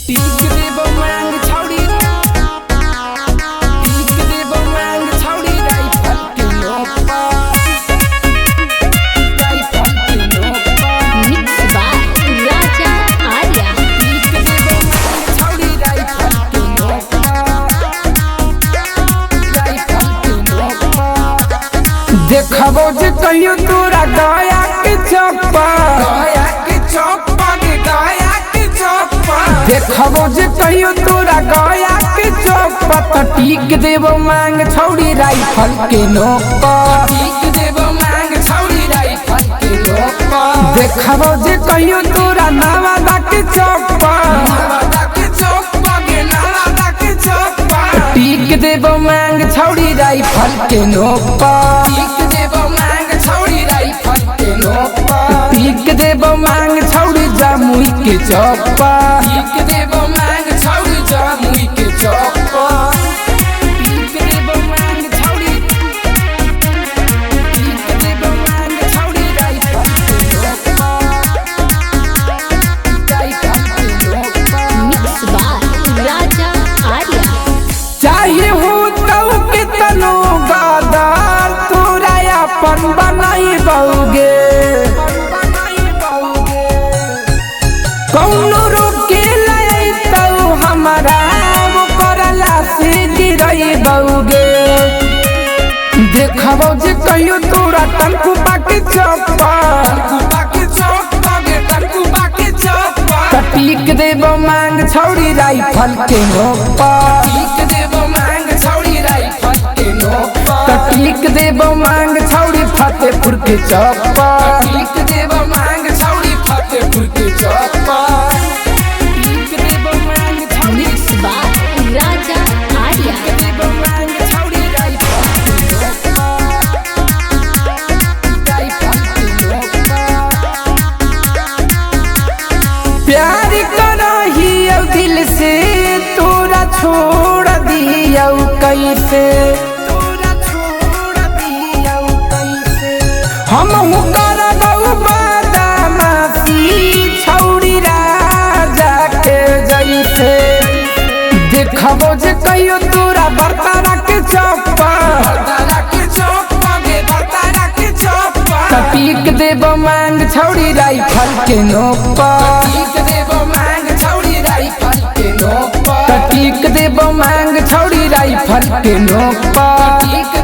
टीक देबो मांग छौड़ी, टीक देबो मांग छौड़ी राइफल के नोक पर, राइफल के नोक पर। मिक्स बाय राजा आर्या। टीक देबो मांग छौड़ी राइफल के नोक पर, राइफल के नोक पर। देखबो जे कहियो तोरा गया के चप्पा, गया के चप्पा के गया के चप्पा। देखबो जे कहियो तोरा गया के चप्पा त टीक देबो मांग छौड़ी राइफल के नोक पर, टीक देबो मांग छौड़ी राइफल के नोक पर। देखबो जे कहियो तोरा नवादा के चप्पा, नवादा के चप्पा के नवादा के चप्पा। टीक देबो मांग छौड़ी राइफल के नोक पर, टीक देबो मांग छौड़ी राइफल के नोक पर। टीक देबो मांग छौड़ी जामुई के चप्पा, टीक देबो मांग छौड़ी जामुई के चप्पा। टीक देबो मांग छौड़ी, टीक देबो मांग छौड़ी राइफल के नोक पर, राइफल के नोक पर। मिक्स बाय राजा आर्या। चाहे हो तो कितनो गादार तोरा अपन बनाई बउगे, कौनो रोके लई तो हमारा वो करला से गिरई बउगे। देखबो जे कहियो तोरा टंकू बाके चप्पा, टंकू बाके चप्पा गे टंकू बाके चप्पा। टीक देबो मांग छौड़ी राइफल के नोक पर, टीक देबो मांग छौड़ी राइफल के नोक पर। टीक देबो मांग छौड़ी फतेहपुर के चप्पा, टीक देबो मांग छौड़ी फतेहपुर के चप्पा। टीक देबो मांग छौड़ी, मिक्स बाय राजा आर्या। टीक देबो मांग छौड़ी राइफल के नोक पर, राइफल के नोक पर। प्यार करहियो दिल से तोरा छोड़ दियो कैसे, तोरा छोड़ दियो कैसे। हमहु करबौ बदमाशी छौड़ी राजा के जैसे। देखबो जे कहियो तोरा बरतारा के चप्पा, बरतारा के चप्पा गे बरतारा के चप्पा। टीक देबो मांग छौड़ी राइफल के नोक पर, टीक देबो मांग छौड़ी राइफल के नोक पर। टीक देबो मांग छौड़ी राइफल के नोक पर।